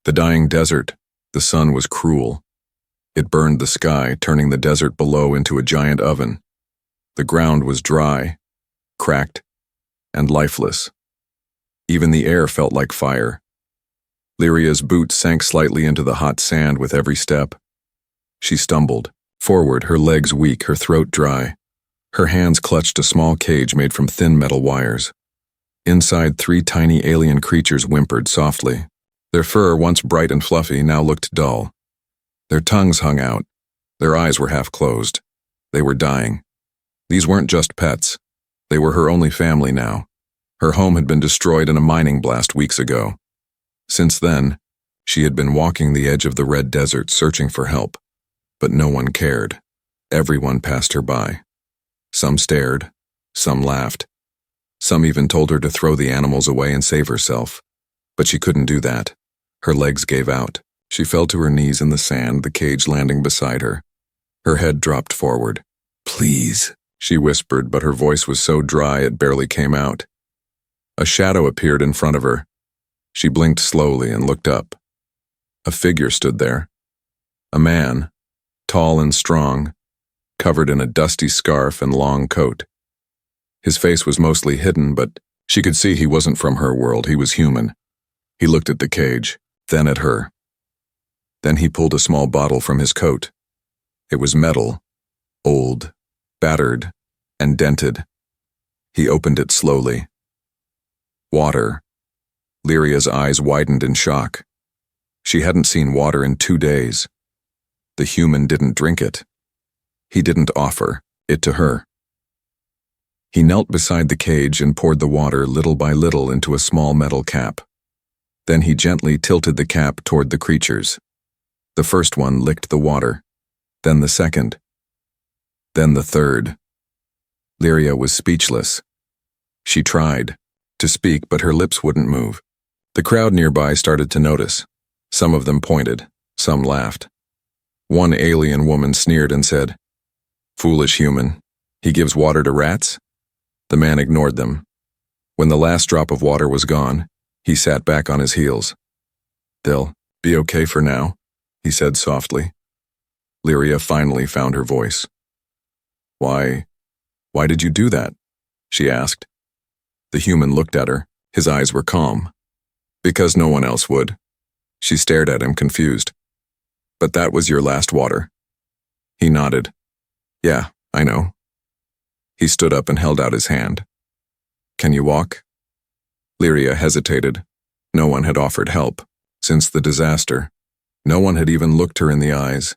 The dying desert, the sun was cruel. It burned the sky, turning the desert below into a giant oven. The ground was dry, cracked, and lifeless. Even the air felt like fire. Lyria's boots sank slightly into the hot sand with every step. She stumbled forward, her legs weak, her throat dry. Her hands clutched a small cage made from thin metal wires. Inside, 3 tiny alien creatures whimpered softly. Their fur, once bright and fluffy, now looked dull. Their tongues hung out. Their eyes were half closed. They were dying. These weren't just pets. They were her only family now. Her home had been destroyed in a mining blast weeks ago. Since then, she had been walking the edge of the red desert searching for help. But no one cared. Everyone passed her by. Some stared. Some laughed. Some even told her to throw the animals away and save herself. But she couldn't do that. Her legs gave out. She fell to her knees in the sand, the cage landing beside her. Her head dropped forward. "Please," she whispered, but her voice was so dry it barely came out. A shadow appeared in front of her. She blinked slowly and looked up. A figure stood there. A man, tall and strong, covered in a dusty scarf and long coat. His face was mostly hidden, but she could see he wasn't from her world. He was human. He looked at the cage, then at her. Then he pulled a small bottle from his coat. It was metal, old, battered, and dented. He opened it slowly. Water. Lyria's eyes widened in shock. She hadn't seen water in 2 days. The human didn't drink it. He didn't offer it to her. He knelt beside the cage and poured the water little by little into a small metal cap. Then he gently tilted the cap toward the creatures. The first one licked the water, then the second, then the third. Lyria was speechless. She tried to speak, but her lips wouldn't move. The crowd nearby started to notice. Some of them pointed, some laughed. One alien woman sneered and said, "Foolish human, he gives water to rats?" The man ignored them. When the last drop of water was gone, he sat back on his heels. "They'll be okay for now," he said softly. Lyria finally found her voice. Why did you do that?" she asked. The human looked at her. His eyes were calm. "Because no one else would." She stared at him, confused. "But that was your last water." He nodded. "Yeah, I know." He stood up and held out his hand. "Can you walk?" Lyria hesitated. No one had offered help. Since the disaster, no one had even looked her in the eyes.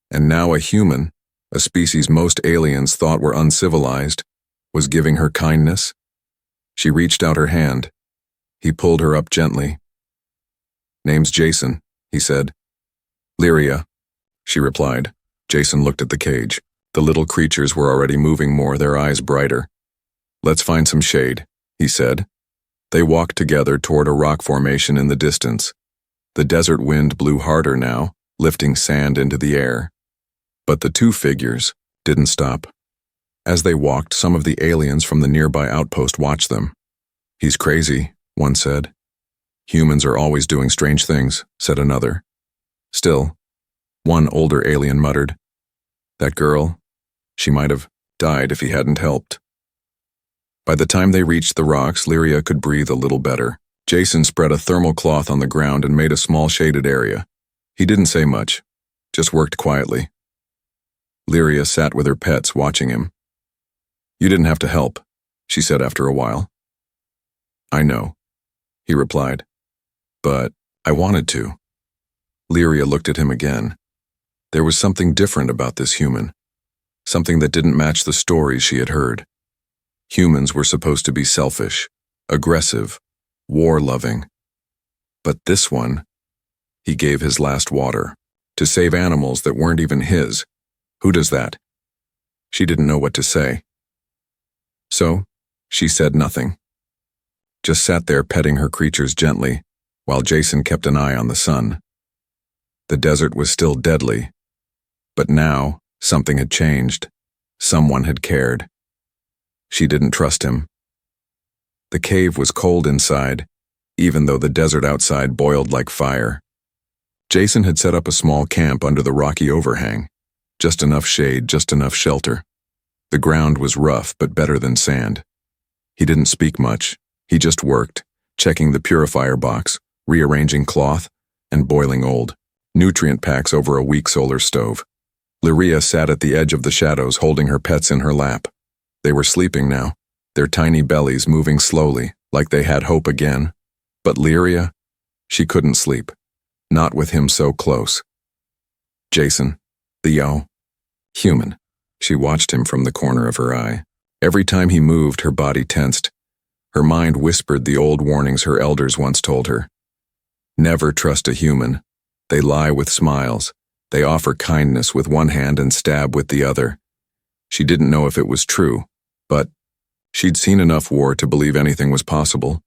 And now a human, a species most aliens thought were uncivilized, was giving her kindness. She reached out her hand. He pulled her up gently. "Name's Jason," he said. "Lyria," she replied. Jason looked at the cage. The little creatures were already moving more, their eyes brighter. "Let's find some shade," he said. They walked together toward a rock formation in the distance. The desert wind blew harder now, lifting sand into the air. But the 2 figures didn't stop. As they walked, some of the aliens from the nearby outpost watched them. "He's crazy," one said. "Humans are always doing strange things," said another. Still, one older alien muttered, "That girl, she might have died if he hadn't helped." By the time they reached the rocks, Lyria could breathe a little better. Jason spread a thermal cloth on the ground and made a small shaded area. He didn't say much, just worked quietly. Lyria sat with her pets, watching him. "You didn't have to help," she said after a while. "I know," he replied. "But I wanted to." Lyria looked at him again. There was something different about this human, something that didn't match the stories she had heard. Humans were supposed to be selfish, aggressive, war-loving. But this one, he gave his last water to save animals that weren't even his. Who does that? She didn't know what to say. So, she said nothing. Just sat there petting her creatures gently, while Jason kept an eye on the sun. The desert was still deadly, but now something had changed. Someone had cared. She didn't trust him. The cave was cold inside, even though the desert outside boiled like fire. Jason had set up a small camp under the rocky overhang. Just enough shade, just enough shelter. The ground was rough, but better than sand. He didn't speak much. He just worked, checking the purifier box, rearranging cloth, and boiling old nutrient packs over a weak solar stove. Lyria sat at the edge of the shadows, holding her pets in her lap. They were sleeping now, their tiny bellies moving slowly, like they had hope again. But Lyria, she couldn't sleep. Not with him so close. Jason, Theo, human. She watched him from the corner of her eye. Every time he moved, her body tensed. Her mind whispered the old warnings her elders once told her. Never trust a human. They lie with smiles. They offer kindness with one hand and stab with the other. She didn't know if it was true, but she'd seen enough war to believe anything was possible.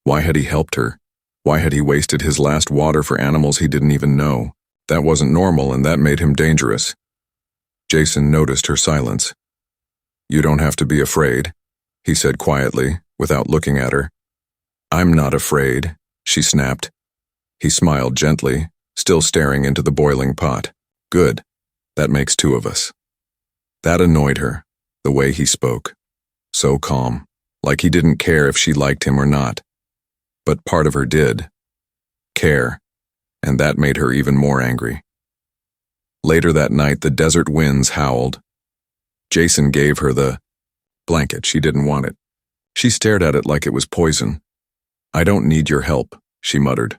Why had he helped her? Why had he wasted his last water for animals he didn't even know? That wasn't normal, and that made him dangerous. Jason noticed her silence. "You don't have to be afraid," he said quietly, without looking at her. "I'm not afraid," she snapped. He smiled gently, still staring into the boiling pot. "Good. That makes two of us." That annoyed her, the way he spoke. So calm, like he didn't care if she liked him or not. But part of her did. Care. And that made her even more angry. Later that night, the desert winds howled. Jason gave her the blanket. She didn't want it. She stared at it like it was poison. "I don't need your help," she muttered.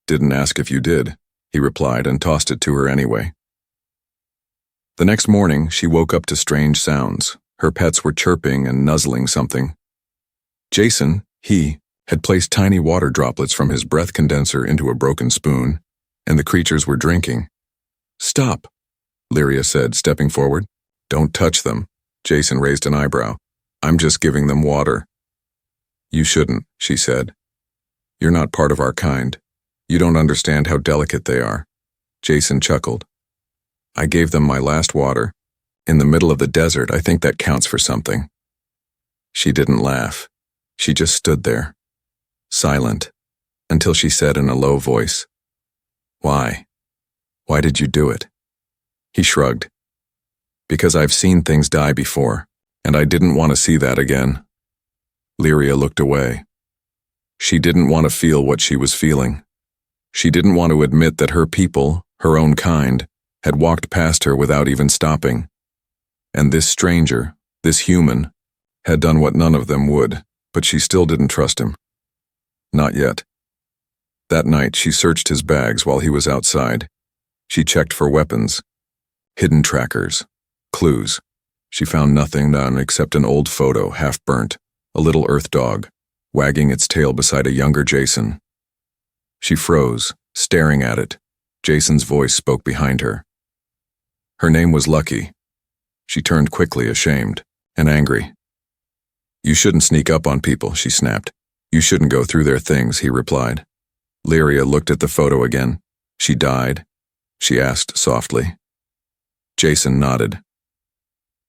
"Didn't ask if you did," he replied, and tossed it to her anyway. The next morning, she woke up to strange sounds. Her pets were chirping and nuzzling something. Jason, had placed tiny water droplets from his breath condenser into a broken spoon, and the creatures were drinking. "Stop," Lyria said, stepping forward. "Don't touch them." Jason raised an eyebrow. "I'm just giving them water." "You shouldn't," she said. "You're not part of our kind. You don't understand how delicate they are." Jason chuckled. "I gave them my last water. In the middle of the desert, I think that counts for something." She didn't laugh. She just stood there, silent, until she said in a low voice, "Why? Why did you do it?" He shrugged. "Because I've seen things die before, and I didn't want to see that again." Lyria looked away. She didn't want to feel what she was feeling. She didn't want to admit that her people, her own kind, had walked past her without even stopping. And this stranger, this human, had done what none of them would, but she still didn't trust him. Not yet. That night, she searched his bags while he was outside. She checked for weapons, hidden trackers, clues. She found nothing, none except an old photo, half-burnt, a little earth dog, wagging its tail beside a younger Jason. She froze, staring at it. Jason's voice spoke behind her. Her name was Lucky. She turned quickly, ashamed and angry. "You shouldn't sneak up on people," she snapped. "You shouldn't go through their things," he replied. Lyria looked at the photo again. "She died?" she asked softly. Jason nodded.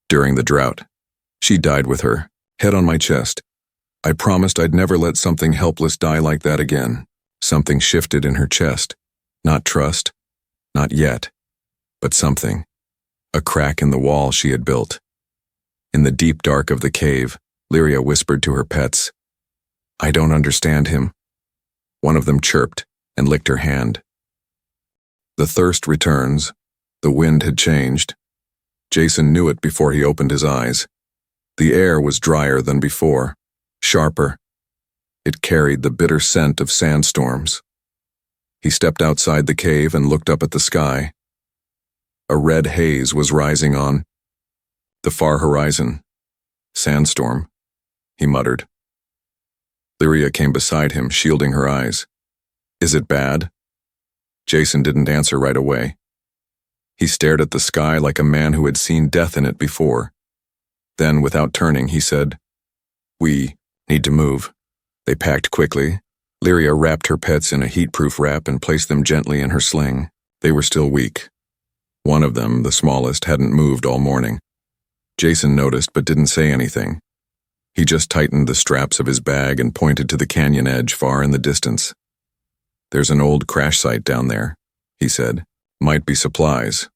"During the drought. She died with her, head on my chest. I promised I'd never let something helpless die like that again." Something shifted in her chest. Not trust, not yet, but something. A crack in the wall she had built. In the deep dark of the cave, Lyria whispered to her pets, "I don't understand him." One of them chirped and licked her hand. The thirst returns. The wind had changed. Jason knew it before he opened his eyes. The air was drier than before, sharper. It carried the bitter scent of sandstorms. He stepped outside the cave and looked up at the sky. A red haze was rising on the far horizon. "Sandstorm," he muttered. Lyria came beside him, shielding her eyes. "Is it bad?" Jason didn't answer right away. He stared at the sky like a man who had seen death in it before. Then, without turning, he said, "We need to move." They packed quickly. Lyria wrapped her pets in a heat-proof wrap and placed them gently in her sling. They were still weak. One of them, the smallest, hadn't moved all morning. Jason noticed but didn't say anything. He just tightened the straps of his bag and pointed to the canyon edge far in the distance. "There's an old crash site down there. he said. Might be supplies.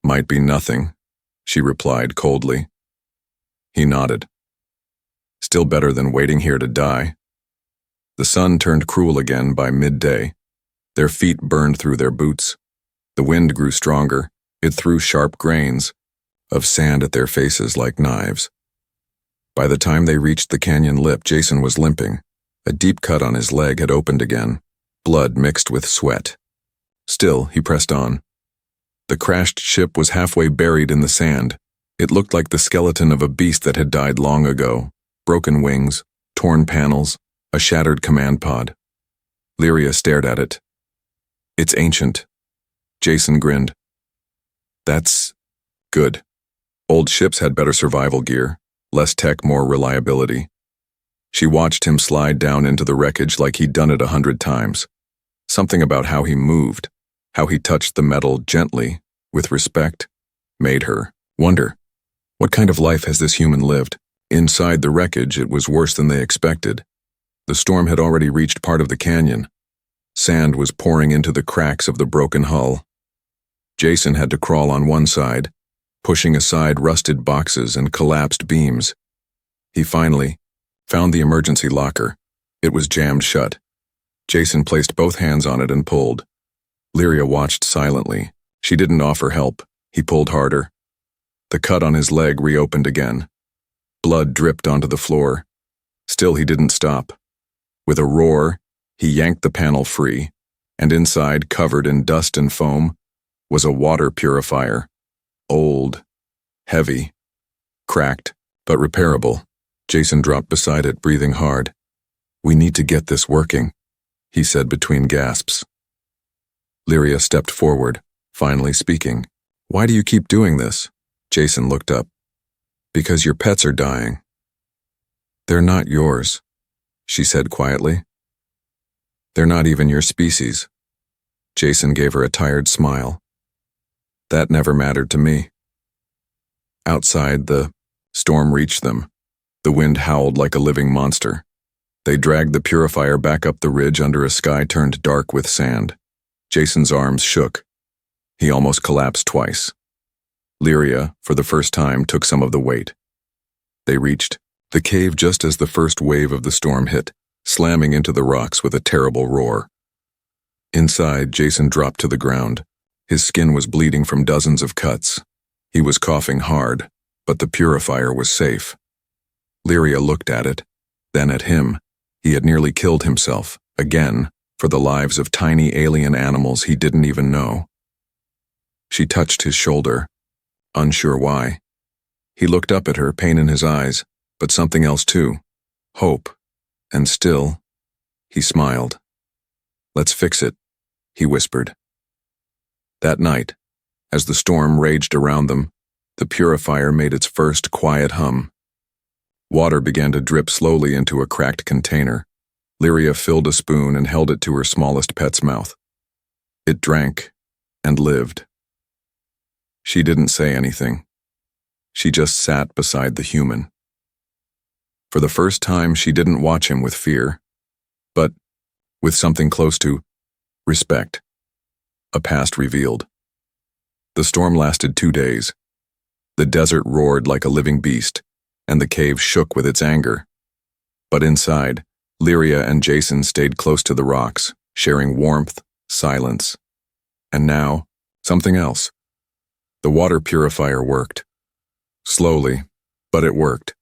Might be nothing, she replied coldly. He nodded. Still better than waiting here to die. The sun turned cruel again by midday. Their feet burned through their boots. The wind grew stronger. It threw sharp grains of sand at their faces like knives. By the time they reached the canyon lip, Jason was limping. A deep cut on his leg had opened again, blood mixed with sweat. Still, he pressed on. The crashed ship was halfway buried in the sand. It looked like the skeleton of a beast that had died long ago. Broken wings, torn panels, a shattered command pod. Lyria stared at it. It's ancient. Jason grinned. That's good. Old ships had better survival gear, less tech, more reliability. She watched him slide down into the wreckage like he'd done it 100 times. Something about how he moved, how he touched the metal gently, with respect, made her wonder, what kind of life has this human lived? Inside the wreckage, it was worse than they expected. The storm had already reached part of the canyon. Sand was pouring into the cracks of the broken hull. Jason had to crawl on one side, pushing aside rusted boxes and collapsed beams. He finally found the emergency locker. It was jammed shut. Jason placed both hands on it and pulled. Lyria watched silently. She didn't offer help. He pulled harder. The cut on his leg reopened again. Blood dripped onto the floor. Still, he didn't stop. With a roar, he yanked the panel free, and inside, covered in dust and foam, was a water purifier. Old, heavy, cracked, but repairable. Jason dropped beside it, breathing hard. We need to get this working, he said between gasps. Lyria stepped forward, finally speaking. Why do you keep doing this? Jason looked up. Because your pets are dying. They're not yours, she said quietly. They're not even your species. Jason gave her a tired smile. That never mattered to me. Outside, the storm reached them. The wind howled like a living monster. They dragged the purifier back up the ridge under a sky turned dark with sand. Jason's arms shook. He almost collapsed twice. Lyria, for the first time, took some of the weight. They reached the cave just as the first wave of the storm hit, slamming into the rocks with a terrible roar. Inside, Jason dropped to the ground. His skin was bleeding from dozens of cuts. He was coughing hard, but the purifier was safe. Lyria looked at it, then at him. He had nearly killed himself, again, for the lives of tiny alien animals he didn't even know. She touched his shoulder, unsure why. He looked up at her, pain in his eyes, but something else too. Hope. And still, he smiled. Let's fix it, he whispered. That night, as the storm raged around them, the purifier made its first quiet hum. Water began to drip slowly into a cracked container. Lyria filled a spoon and held it to her smallest pet's mouth. It drank and lived. She didn't say anything. She just sat beside the human. For the first time, she didn't watch him with fear, but with something close to respect. A past revealed. The storm lasted 2 days. The desert roared like a living beast, and the cave shook with its anger. But inside, Lyria and Jason stayed close to the rocks, sharing warmth, silence. And now, something else. The water purifier worked. Slowly, but it worked.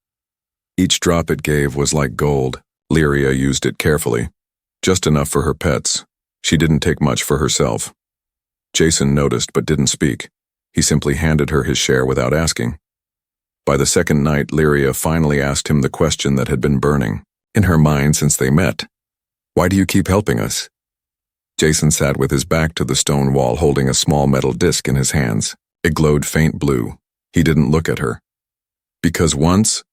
Each drop it gave was like gold. Lyria used it carefully. Just enough for her pets. She didn't take much for herself. Jason noticed but didn't speak. He simply handed her his share without asking. By the second night, Lyria finally asked him the question that had been burning in her mind since they met. Why do you keep helping us? Jason sat with his back to the stone wall, holding a small metal disc in his hands. It glowed faint blue. He didn't look at her. Because once,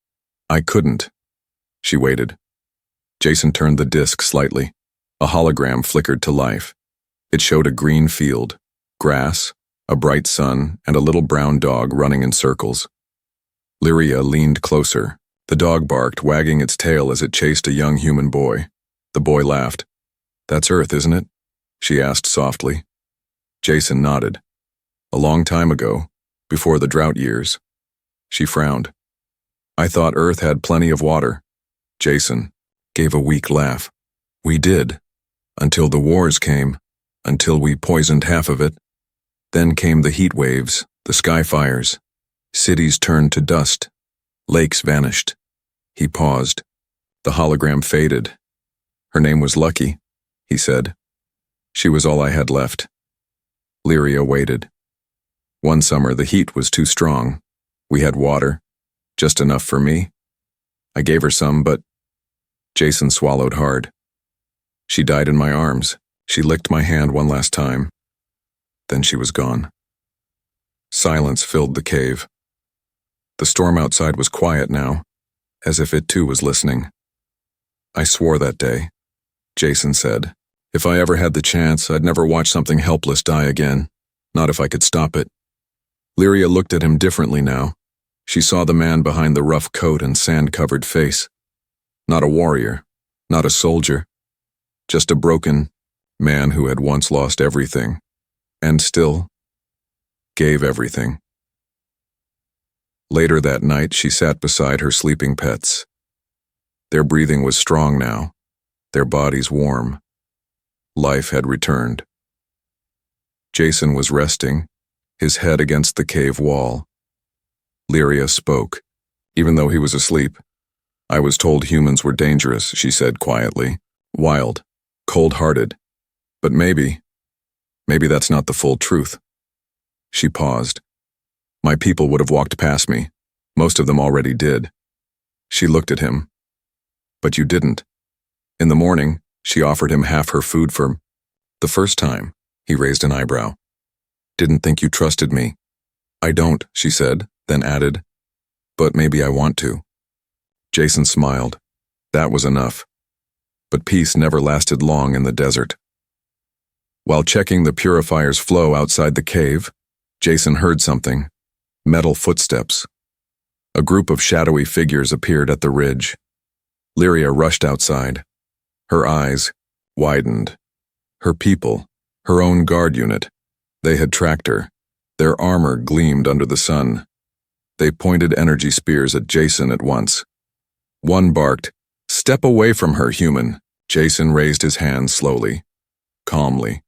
I couldn't. She waited. Jason turned the disc slightly. A hologram flickered to life. It showed a green field, grass, a bright sun, and a little brown dog running in circles. Lyria leaned closer. The dog barked, wagging its tail as it chased a young human boy. The boy laughed. That's Earth, isn't it? She asked softly. Jason nodded. A long time ago, before the drought years. She frowned. I thought Earth had plenty of water. Jason gave a weak laugh. We did. Until the wars came. Until we poisoned half of it. Then came the heat waves, the sky fires. Cities turned to dust. Lakes vanished. He paused. The hologram faded. Her name was Lucky, he said. She was all I had left. Lyria waited. One summer the heat was too strong. We had water, just enough for me. I gave her some, but Jason swallowed hard. She died in my arms. She licked my hand one last time. Then she was gone. Silence filled the cave. The storm outside was quiet now, as if it too was listening. I swore that day, Jason said. If I ever had the chance, I'd never watch something helpless die again. Not if I could stop it. Lyria looked at him differently now. She saw the man behind the rough coat and sand-covered face. Not a warrior, not a soldier, just a broken man who had once lost everything, and still gave everything. Later that night, she sat beside her sleeping pets. Their breathing was strong now, their bodies warm. Life had returned. Jason was resting, his head against the cave wall. Lyria spoke, even though he was asleep. I was told humans were dangerous, she said quietly. Wild, cold-hearted. But maybe that's not the full truth. She paused. My people would have walked past me. Most of them already did. She looked at him. But you didn't. In the morning, she offered him half her food for the first time. He raised an eyebrow. Didn't think you trusted me. I don't, she said, then added, but maybe I want to. Jason smiled. That was enough. But peace never lasted long in the desert. While checking the purifier's flow outside the cave, Jason heard something. Metal footsteps. A group of shadowy figures appeared at the ridge. Lyria rushed outside. Her eyes widened. Her people, her own guard unit. They had tracked her. Their armor gleamed under the sun. They pointed energy spears at Jason at once. One barked, "Step away from her, human." Jason raised his hands slowly, calmly.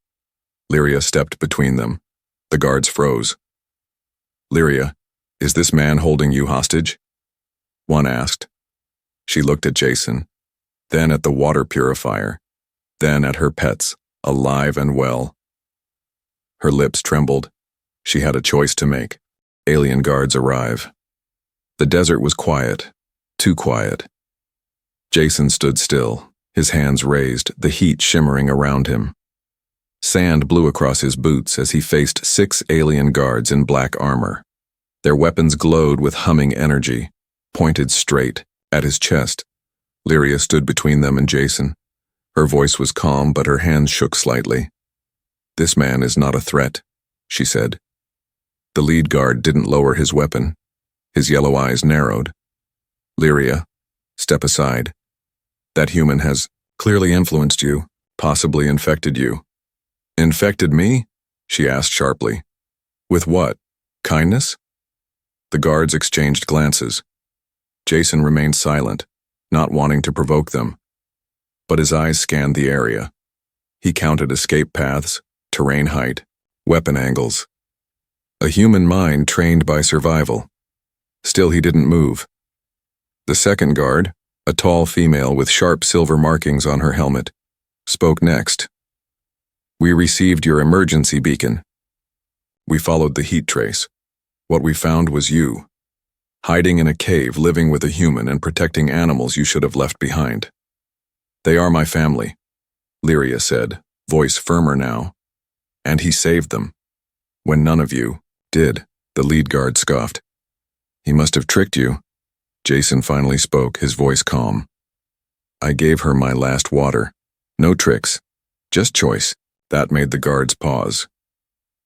Lyria stepped between them. The guards froze. Lyria, is this man holding you hostage? One asked. She looked at Jason, then at the water purifier, then at her pets, alive and well. Her lips trembled. She had a choice to make. Alien guards arrive. The desert was quiet, too quiet. Jason stood still, his hands raised, the heat shimmering around him. Sand blew across his boots as he faced 6 alien guards in black armor. Their weapons glowed with humming energy, pointed straight at his chest. Lyria stood between them and Jason. Her voice was calm, but her hands shook slightly. This man is not a threat, she said. The lead guard didn't lower his weapon. His yellow eyes narrowed. Lyria, step aside. That human has clearly influenced you, possibly infected you. Infected me? She asked sharply. With what? Kindness? The guards exchanged glances. Jason remained silent, not wanting to provoke them. But his eyes scanned the area. He counted escape paths, terrain height, weapon angles. A human mind trained by survival. Still he didn't move. The second guard, a tall female with sharp silver markings on her helmet, spoke next. We received your emergency beacon. We followed the heat trace. What we found was you, hiding in a cave, living with a human and protecting animals you should have left behind. They are my family, Lyria said, voice firmer now. And he saved them. When none of you did, the lead guard scoffed. He must have tricked you. Jason finally spoke, his voice calm. I gave her my last water. No tricks, just choice. That made the guards pause.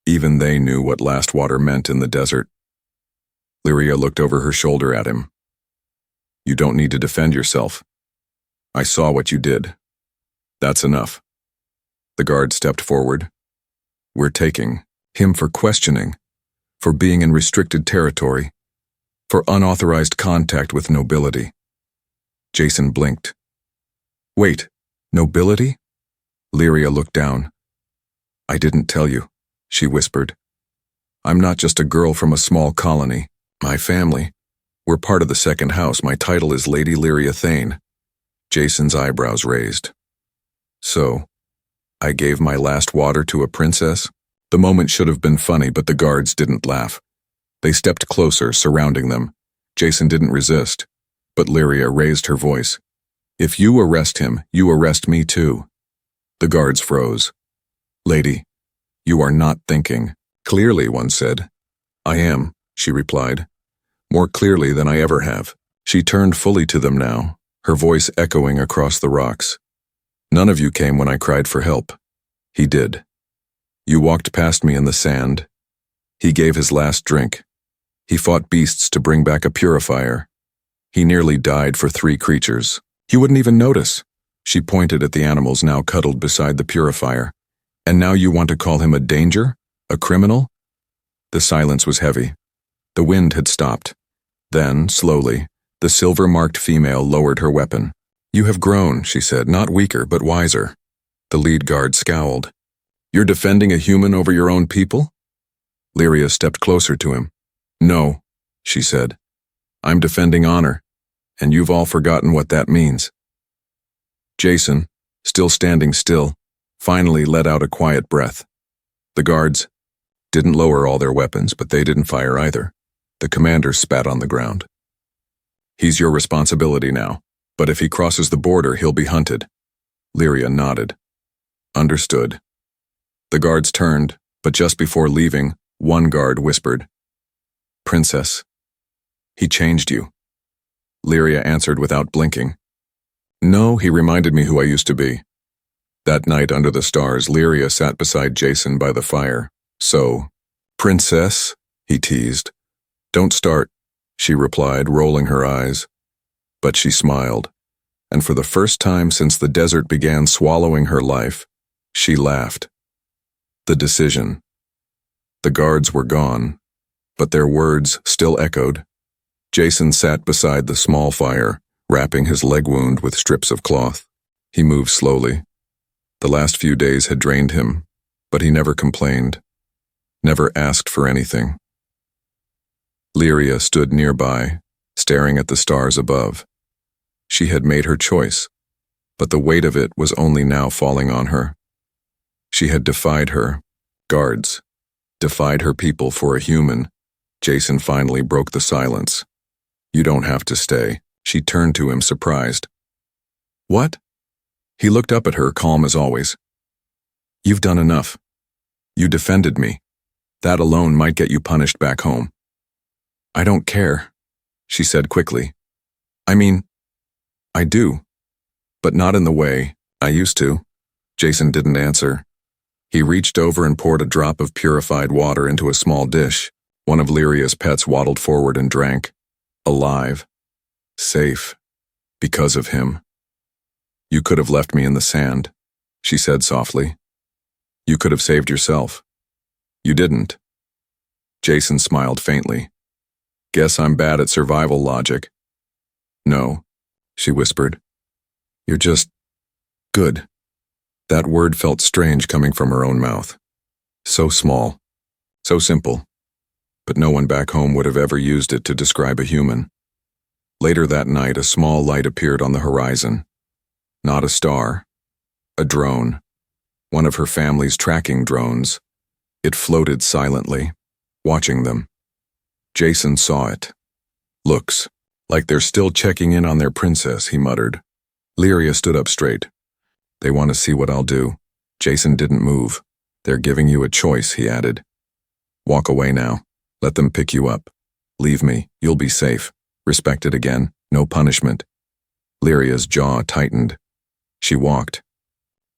Even they knew what last water meant in the desert. Lyria looked over her shoulder at him. You don't need to defend yourself. I saw what you did. That's enough. The guard stepped forward. We're taking Him for questioning, for being in restricted territory, for unauthorized contact with nobility. Jason blinked. Wait, nobility? Lyria looked down. I didn't tell you, she whispered. I'm not just a girl from a small colony. My family. We're part of the second house. My title is Lady Lyria Thane. Jason's eyebrows raised. So, I gave my last water to a princess? The moment should have been funny, but the guards didn't laugh. They stepped closer, surrounding them. Jason didn't resist, but Lyria raised her voice. If you arrest him, you arrest me too. The guards froze. Lady, you are not thinking. Clearly, one said. I am, she replied. More clearly than I ever have. She turned fully to them now, her voice echoing across the rocks. None of you came when I cried for help. He did. You walked past me in the sand. He gave his last drink. He fought beasts to bring back a purifier. He nearly died for 3 creatures. You wouldn't even notice. She pointed at the animals now cuddled beside the purifier. And now you want to call him a danger? A criminal? The silence was heavy. The wind had stopped. Then, slowly, the silver-marked female lowered her weapon. You have grown, she said, not weaker, but wiser. The lead guard scowled. You're defending a human over your own people? Lyria stepped closer to him. No, she said. I'm defending honor, and you've all forgotten what that means. Jason, still standing still, finally let out a quiet breath. The guards didn't lower all their weapons, but they didn't fire either. The commander spat on the ground. He's your responsibility now, but if he crosses the border, he'll be hunted. Lyria nodded. Understood. The guards turned, but just before leaving, one guard whispered, Princess, he changed you. Lyria answered without blinking. No, he reminded me who I used to be. That night under the stars, Lyria sat beside Jason by the fire. So, Princess, he teased. Don't start, she replied, rolling her eyes. But she smiled, and for the first time since the desert began swallowing her life, she laughed. The decision. The guards were gone, but their words still echoed. Jason sat beside the small fire, wrapping his leg wound with strips of cloth. He moved slowly. The last few days had drained him, but he never complained, never asked for anything. Lyria stood nearby, staring at the stars above. She had made her choice, but the weight of it was only now falling on her. She had defied her guards, defied her people for a human. Jason finally broke the silence. You don't have to stay. She turned to him, surprised. What? He looked up at her, calm as always. You've done enough. You defended me. That alone might get you punished back home. I don't care, she said quickly. I mean, I do, but not in the way I used to. Jason didn't answer. He reached over and poured a drop of purified water into a small dish. One of Lyria's pets waddled forward and drank. Alive. Safe. Because of him. You could have left me in the sand, she said softly. You could have saved yourself. You didn't. Jason smiled faintly. Guess I'm bad at survival logic. No, she whispered. You're just good. That word felt strange coming from her own mouth. So small, so simple, but no one back home would have ever used it to describe a human. Later that night, a small light appeared on the horizon. Not a star, a drone, one of her family's tracking drones. It floated silently, watching them. Jason saw it. Looks like they're still checking in on their princess, he muttered. Lyria stood up straight. They want to see what I'll do. Jason didn't move. They're giving you a choice, he added. Walk away now. Let them pick you up. Leave me. You'll be safe. Respected again. No punishment. Lyria's jaw tightened. She walked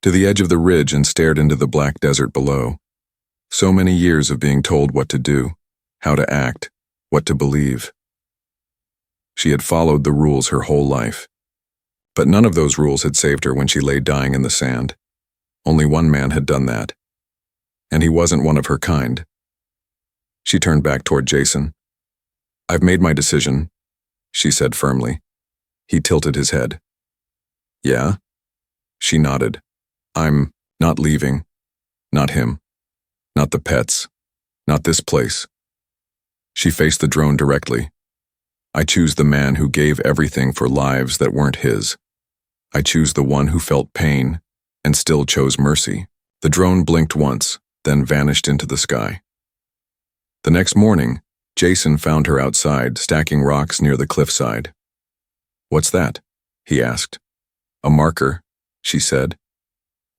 to the edge of the ridge and stared into the black desert below. So many years of being told what to do, how to act, what to believe. She had followed the rules her whole life. But none of those rules had saved her when she lay dying in the sand. Only one man had done that. And he wasn't one of her kind. She turned back toward Jason. "I've made my decision," she said firmly. He tilted his head. "Yeah?" She nodded. "I'm not leaving. Not him. Not the pets. Not this place." She faced the drone directly. "I choose the man who gave everything for lives that weren't his. I choose the one who felt pain and still chose mercy." The drone blinked once, then vanished into the sky. The next morning, Jason found her outside, stacking rocks near the cliffside. "What's that?" he asked. "A marker," she said.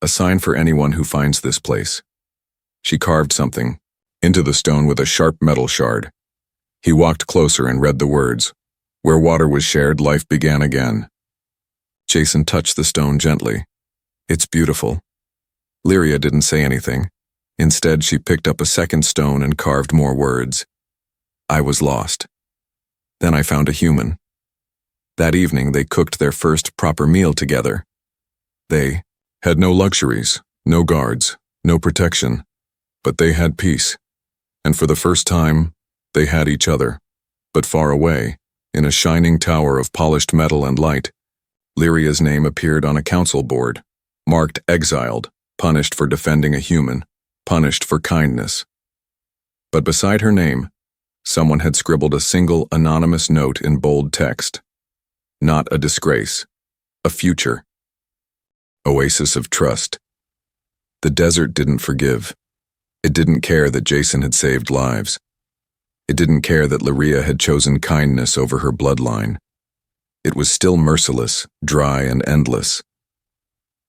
"A sign for anyone who finds this place." She carved something into the stone with a sharp metal shard. He walked closer and read the words, "Where water was shared, life began again." Jason touched the stone gently. "It's beautiful." Lyria didn't say anything. Instead, she picked up a second stone and carved more words. "I was lost. Then I found a human." That evening, they cooked their first proper meal together. They had no luxuries, no guards, no protection, but they had peace. And for the first time, they had each other. But far away, in a shining tower of polished metal and light, Lyria's name appeared on a council board, marked exiled, punished for defending a human, punished for kindness. But beside her name, someone had scribbled a single anonymous note in bold text. Not a disgrace, a future. Oasis of trust. The desert didn't forgive. It didn't care that Jason had saved lives. It didn't care that Lyria had chosen kindness over her bloodline. It was still merciless, dry, and endless.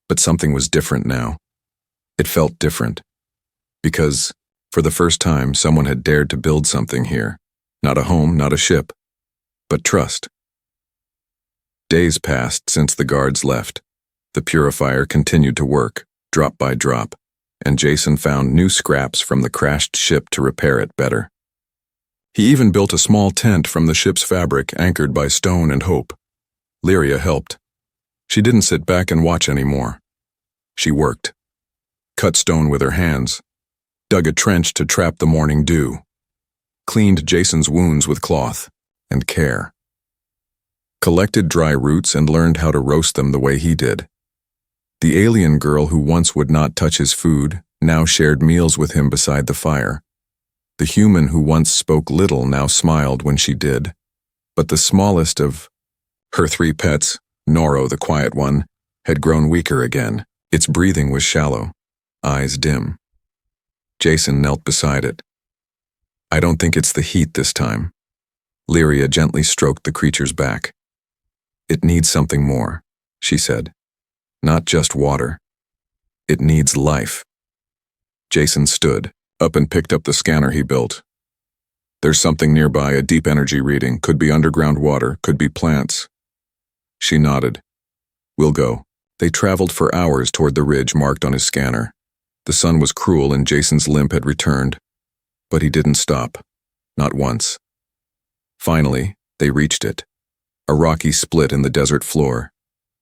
But something was different now. It felt different. Because, for the first time, someone had dared to build something here. Not a home, not a ship, but trust. Days passed since the guards left. The purifier continued to work, drop by drop, and Jason found new scraps from the crashed ship to repair it better. He even built a small tent from the ship's fabric anchored by stone and hope. Lyria helped. She didn't sit back and watch anymore. She worked. Cut stone with her hands, dug a trench to trap the morning dew, cleaned Jason's wounds with cloth and care, collected dry roots and learned how to roast them the way he did. The alien girl who once would not touch his food now shared meals with him beside the fire. The human who once spoke little now smiled when she did. But the smallest of her three pets, Noro, the quiet one, had grown weaker again. Its breathing was shallow, eyes dim. Jason knelt beside it. "I don't think it's the heat this time." Lyria gently stroked the creature's back. "It needs something more," she said. "Not just water. It needs life." Jason stood up and picked up the scanner he built. "There's something nearby, a deep energy reading. Could be underground water, could be plants." She nodded. "We'll go." They traveled for hours toward the ridge marked on his scanner. The sun was cruel and Jason's limp had returned. But he didn't stop. Not once. Finally, they reached it. A rocky split in the desert floor.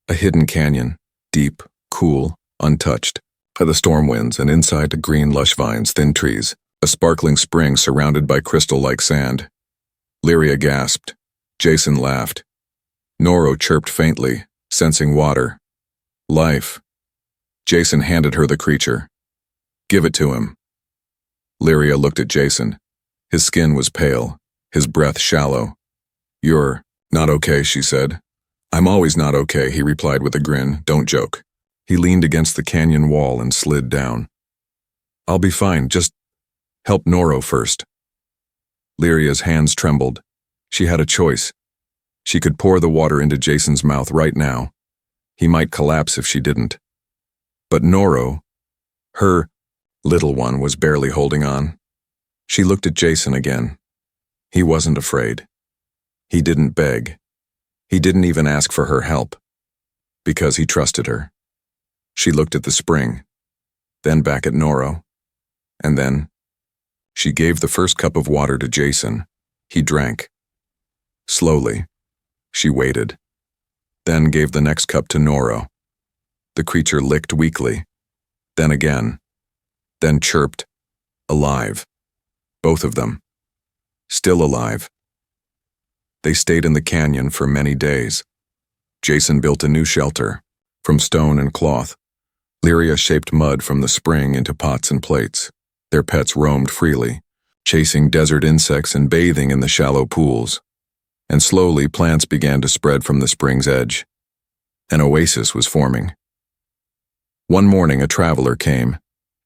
A hidden canyon, deep, cool, untouched by the storm winds, and inside the green lush vines, thin trees, a sparkling spring surrounded by crystal-like sand. Lyria gasped. Jason laughed. Noro chirped faintly, sensing water. Life. Jason handed her the creature. "Give it to him." Lyria looked at Jason. His skin was pale, his breath shallow. "You're not okay," she said. "I'm always not okay," he replied with a grin. "Don't joke." He leaned against the canyon wall and slid down. "I'll be fine, just help Noro first." Lyria's hands trembled. She had a choice. She could pour the water into Jason's mouth right now. He might collapse if she didn't. But Noro, her little one, was barely holding on. She looked at Jason again. He wasn't afraid. He didn't beg. He didn't even ask for her help. Because he trusted her. She looked at the spring, then back at Noro. And then, she gave the first cup of water to Jason. He drank. Slowly. She waited. Then gave the next cup to Noro. The creature licked weakly. Then again. Then chirped. Alive. Both of them. still alive. They stayed in the canyon for many days. Jason built a new shelter, from stone and cloth. Lyria shaped mud from the spring into pots and plates. Their pets roamed freely, chasing desert insects and bathing in the shallow pools. And slowly plants began to spread from the spring's edge. An oasis was forming. One morning a traveler came,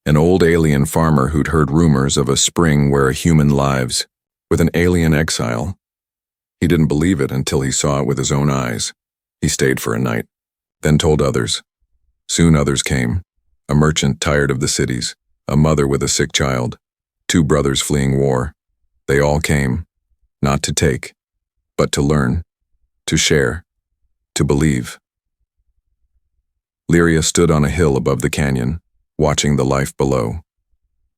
an old alien farmer who'd heard rumors of a spring where a human lives, with an alien exile. He didn't believe it until he saw it with his own eyes. He stayed for a night, then told others. Soon others came, a merchant tired of the cities, a mother with a sick child, 2 brothers fleeing war. They all came, not to take, but to learn, to share, to believe. Lyria stood on a hill above the canyon, watching the life below.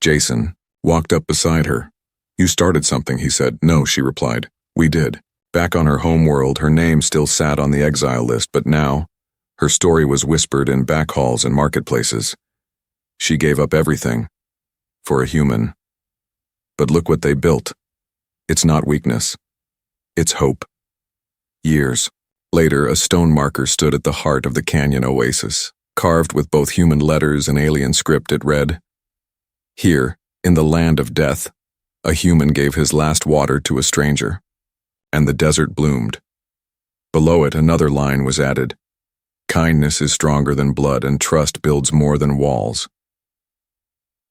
Jason walked up beside her. "You started something," he said. "No," she replied. "We did." Back on her home world, her name still sat on the exile list, but now, her story was whispered in back halls and marketplaces. She gave up everything for a human. But look what they built. It's not weakness. It's hope. Years later, a stone marker stood at the heart of the canyon oasis. Carved with both human letters and alien script, it read, "Here, in the land of death, a human gave his last water to a stranger, and the desert bloomed." Below it, another line was added, "Kindness is stronger than blood, and trust builds more than walls."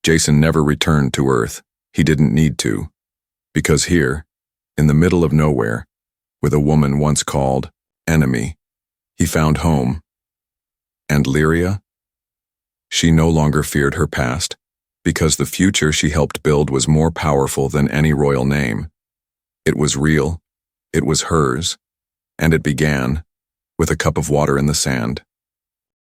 Jason never returned to Earth. He didn't need to, because here, in the middle of nowhere, with a woman once called enemy, he found home. And Lyria? She no longer feared her past, because the future she helped build was more powerful than any royal name. It was real, it was hers, and it began with a cup of water in the sand.